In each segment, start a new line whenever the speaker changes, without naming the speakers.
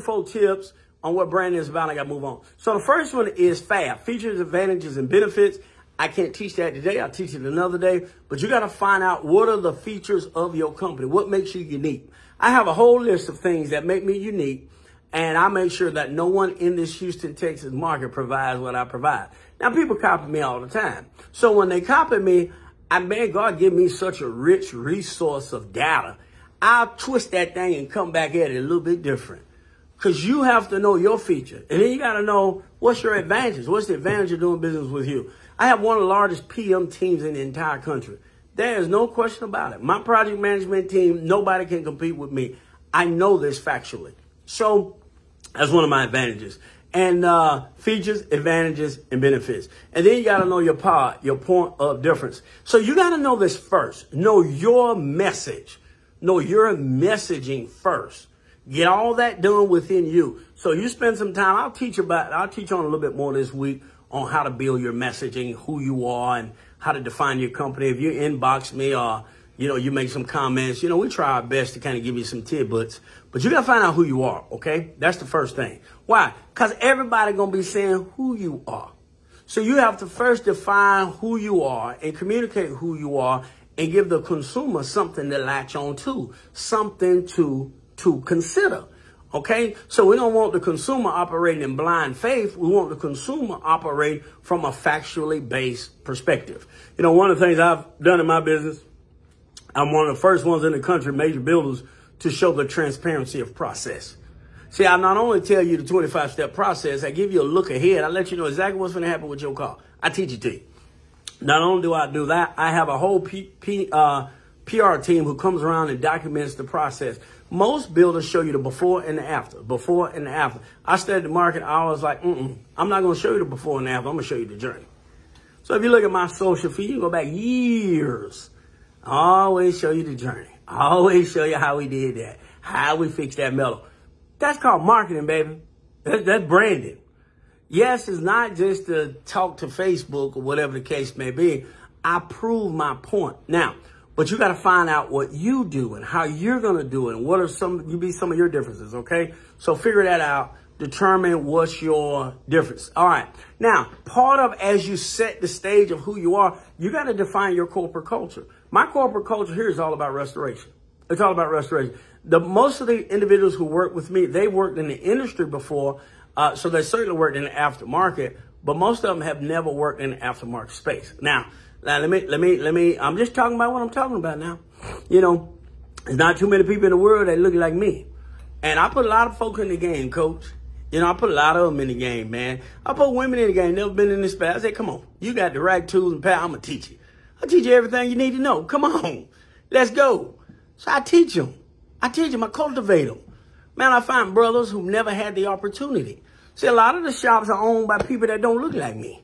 4 tips on what branding is about. I got to move on. So the first one is FAB, features, advantages, and benefits. I can't teach that today. I'll teach it another day. But you got to find out what are the features of your company. What makes you unique? I have a whole list of things that make me unique. And I make sure that no one in this Houston, Texas market provides what I provide. Now, people copy me all the time. So when they copy me, God give me such a rich resource of data. I'll twist that thing and come back at it a little bit different. Because you have to know your feature. And then you got to know what's your advantage. What's the advantage of doing business with you? I have one of the largest PM teams in the entire country. There is no question about it. My project management team, nobody can compete with me. I know this factually. So that's one of my advantages. And features, advantages, and benefits. And then you got to know your power, your point of difference. So you got to know this first. Know your message. Know your messaging first. Get all that done within you. So you spend some time. I'll teach on a little bit more this week on how to build your messaging, who you are, and how to define your company. If you inbox me or, you make some comments, we try our best to kind of give you some tidbits. But you got to find out who you are, okay? That's the first thing. Why? Because everybody going to be saying who you are. So you have to first define who you are and communicate who you are and give the consumer something to latch on to, something to consider. Okay, so we don't want the consumer operating in blind faith. We want the consumer operate from a factually based perspective. One of the things I've done in my business, I'm one of the first ones in the country, major builders, to show the transparency of process. See, I not only tell you the 25-step process, I give you a look ahead. I let you know exactly what's going to happen with your car. I teach it to you. Not only do I do that, I have a whole PR team who comes around and documents the process. Most builders show you the before and the after, before and the after. I studied the market. I was like, I'm not going to show you the before and the after. I'm going to show you the journey. So if you look at my social feed, you go back years. I always show you the journey. I always show you how we did that, how we fixed that metal. That's called marketing, baby. That's branding. Yes, it's not just to talk to Facebook or whatever the case may be. I prove my point. Now, but you got to find out what you do and how you're going to do it and what are some of your differences, okay? So figure that out. Determine what's your difference. All right. Now, part of as you set the stage of who you are, you got to define your corporate culture. My corporate culture here is all about restoration. It's all about restoration. Most of the individuals who work with me, they worked in the industry before, so they certainly worked in the aftermarket, but most of them have never worked in the aftermarket space. Now, let me, I'm just talking about what I'm talking about now. There's not too many people in the world that look like me. And I put a lot of folk in the game, coach. I put a lot of them in the game, man. I put women in the game, never been in this space. I said, come on, you got the right tools and power. I'm going to teach you. I teach you everything you need to know. Come on, let's go. So I teach them. I cultivate them. Man, I find brothers who never had the opportunity. See, a lot of the shops are owned by people that don't look like me.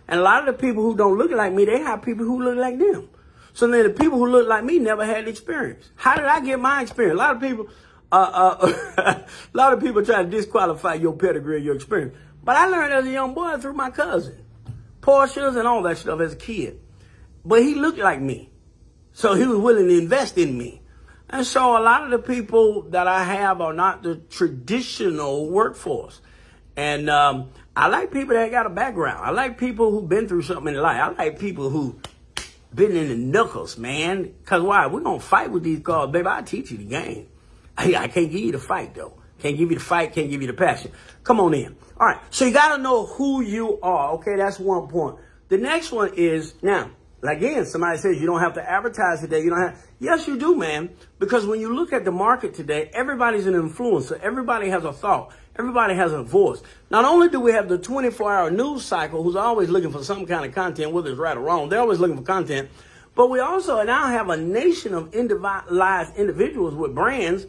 And a lot of the people who don't look like me, they have people who look like them. So then the people who look like me never had the experience. How did I get my experience? A lot of people try to disqualify your pedigree or your experience. But I learned as a young boy through my cousin. Porsches and all that stuff as a kid. But he looked like me. So he was willing to invest in me. And so a lot of the people that I have are not the traditional workforce. And I like people that got a background. I like people who've been through something in life. I like people who been in the knuckles, man. Because why? We're going to fight with these cars, baby. I'll teach you the game. I can't give you the fight, though. Can't give you the fight, can't give you the passion. Come on in. All right, so you got to know who you are, okay? That's one point. The next one is, now, again, somebody says you don't have to advertise today. You don't have. Yes, you do, man. Because when you look at the market today, everybody's an influencer. Everybody has a thought. Everybody has a voice. Not only do we have the 24-hour news cycle, who's always looking for some kind of content, whether it's right or wrong. They're always looking for content. But we also now have a nation of individualized individuals with brands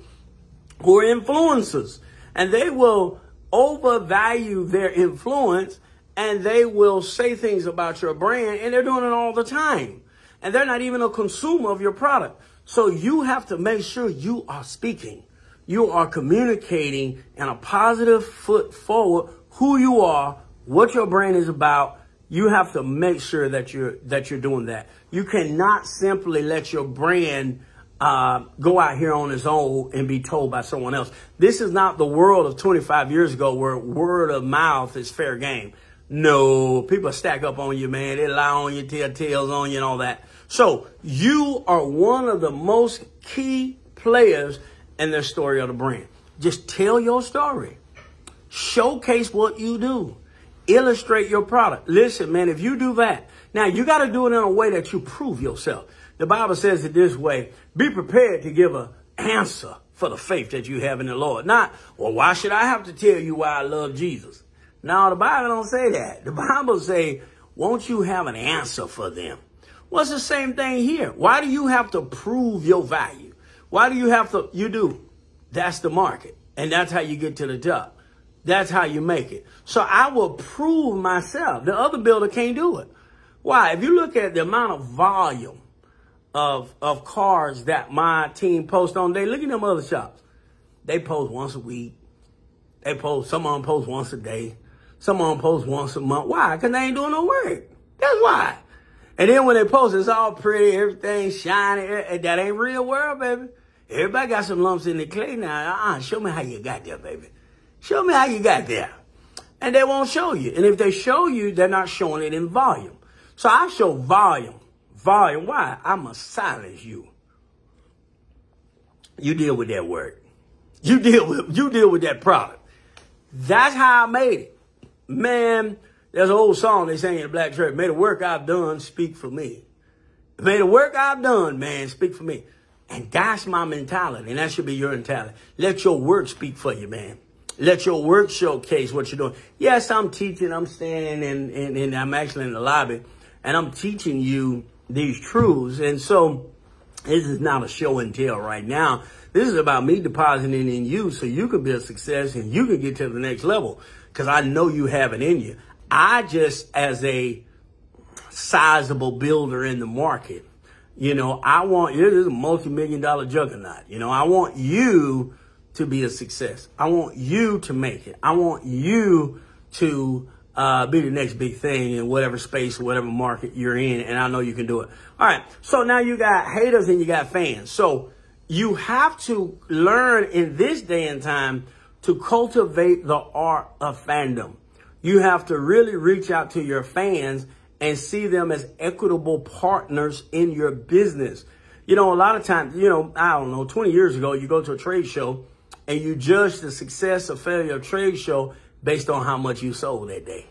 who are influencers. And they will overvalue their influence, and they will say things about your brand, and they're doing it all the time. And they're not even a consumer of your product. So you have to make sure you are speaking. You are communicating in a positive foot forward who you are, what your brand is about. You have to make sure that you're doing that. You cannot simply let your brand go out here on his own and be told by someone else. This is not the world of 25 years ago where word of mouth is fair game. No, people stack up on you, man. They lie on you, tell tales on you and all that. So you are one of the most key players in the story of the brand. Just tell your story. Showcase what you do. Illustrate your product. Listen, man, if you do that, now you got to do it in a way that you prove yourself. The Bible says it this way: be prepared to give an answer for the faith that you have in the Lord. Not, well, why should I have to tell you why I love Jesus? No, the Bible don't say that. The Bible say, won't you have an answer for them? Well, it's the same thing here. Why do you have to prove your value? Why do you have to? You do. That's the market. And that's how you get to the top. That's how you make it. So I will prove myself. The other builder can't do it. Why? If you look at the amount of volume of cars that my team posts on day, look at them other shops. They post once a week. Some of them post once a day. Some of them post once a month. Why? Because they ain't doing no work. That's why. And then when they post, it's all pretty, everything shiny. That ain't real world, baby. Everybody got some lumps in the clay now. Show me how you got there, baby. Show me how you got there. And they won't show you. And if they show you, they're not showing it in volume. So I show volume. Volume. Why? I must silence you. You deal with that word. You deal with that product. That's how I made it. Man, there's an old song they sing in the black church. May the work I've done speak for me. May the work I've done, man, speak for me. And that's my mentality. And that should be your mentality. Let your work speak for you, man. Let your work showcase what you're doing. Yes, I'm teaching. I'm standing and I'm actually in the lobby. And I'm teaching you these truths. And so this is not a show and tell right now. This is about me depositing in you so you can be a success and you can get to the next level. Because I know you have it in you. I just, as a sizable builder in the market, I want you, this is a multi-million-dollar juggernaut. I want you to be a success. I want you to make it. I want you to be the next big thing in whatever space, whatever market you're in. And I know you can do it. All right. So now you got haters and you got fans. So you have to learn in this day and time to cultivate the art of fandom. You have to really reach out to your fans and see them as equitable partners in your business. A lot of times, I don't know, 20 years ago, you go to a trade show and you judge the success or failure of a trade show based on how much you sold that day.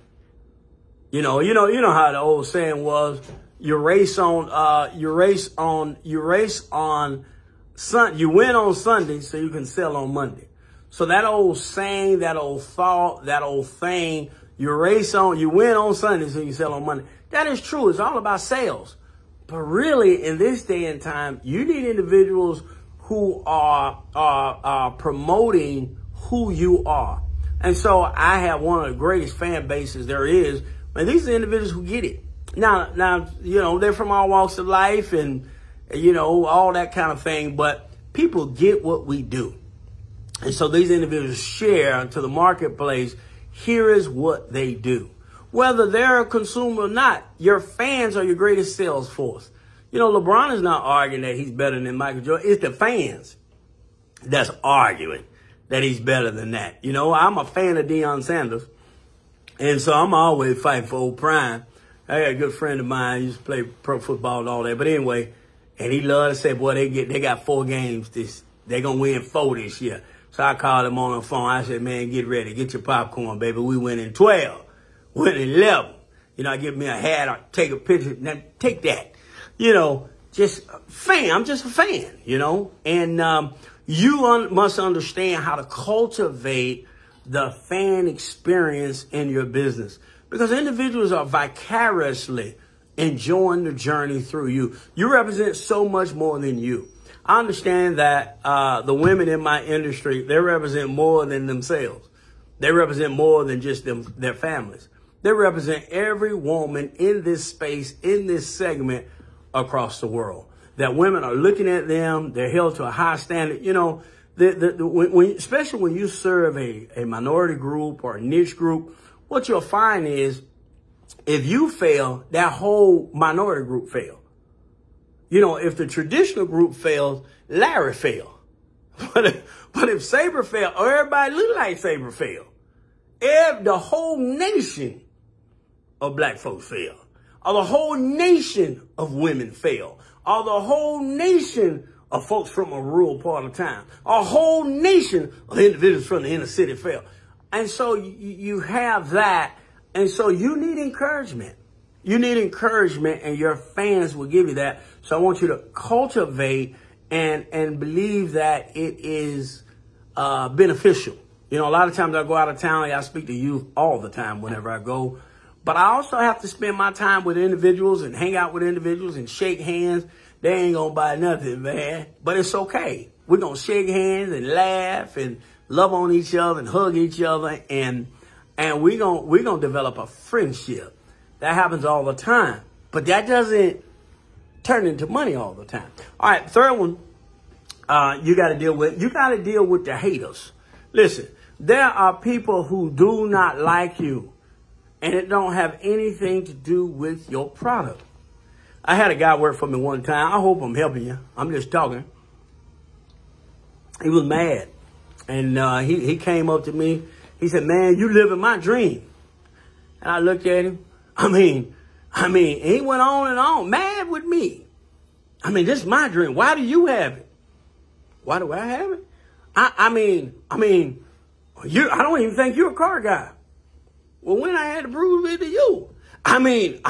You know how the old saying was, you win on Sunday so you can sell on Monday. So that old saying, that old thought, that old thing, you win on Sunday so you can sell on Monday. That is true. It's all about sales. But really, in this day and time, you need individuals who are promoting who you are. And so I have one of the greatest fan bases there is. And these are individuals who get it. Now, they're from all walks of life and, all that kind of thing. But people get what we do. And so these individuals share to the marketplace, here is what they do. Whether they're a consumer or not, your fans are your greatest sales force. LeBron is not arguing that he's better than Michael Jordan. It's the fans that's arguing that he's better than that. I'm a fan of Deion Sanders. And so I'm always fighting for old Prime. I got a good friend of mine. He used to play pro football and all that. But anyway, and he loved to say, boy, they got 4 games. They're going to win 4 this year. So I called him on the phone. I said, man, get ready. Get your popcorn, baby. We win in 12. Win in 11. I give me a hat. I take a picture. Now, take that. Just a fan. I'm just a fan, And you must understand how to cultivate the fan experience in your business. Because individuals are vicariously enjoying the journey through you. You represent so much more than you. I understand that the women in my industry, they represent more than themselves. They represent more than just their families. They represent every woman in this space, in this segment across the world. That women are looking at them. They're held to a high standard. Especially when you serve a minority group or a niche group, what you'll find is if you fail, that whole minority group fail. You know, if the traditional group fails, Larry failed. But if Sabra failed, everybody look like Sabra failed. The whole nation of black folks fail. Or the whole nation of women fail. Or the whole nation of folks from a rural part of town. A whole nation of individuals from the inner city fail. And so you have that. And so you need encouragement. You need encouragement, and your fans will give you that. So I want you to cultivate and believe that it is beneficial. You know, a lot of times I go out of town, I speak to youth all the time whenever I go. But I also have to spend my time with individuals and hang out with individuals and shake hands. They ain't gonna buy nothing, man. But it's okay. We're gonna shake hands and laugh and love on each other and hug each other, and we're gonna develop a friendship. That happens all the time. But that doesn't turn into money all the time. All right, third one, you gotta deal with the haters. Listen, there are people who do not like you, and it don't have anything to do with your product. I had a guy work for me one time. I hope I'm helping you. I'm just talking. He was mad. And he came up to me. He said, man, you living my dream. And I looked at him. I mean, he went on and on, mad with me. I mean, this is my dream. Why do you have it? Why do I have it? I mean, I don't even think you're a car guy. Well, when I had to prove it to you? I mean,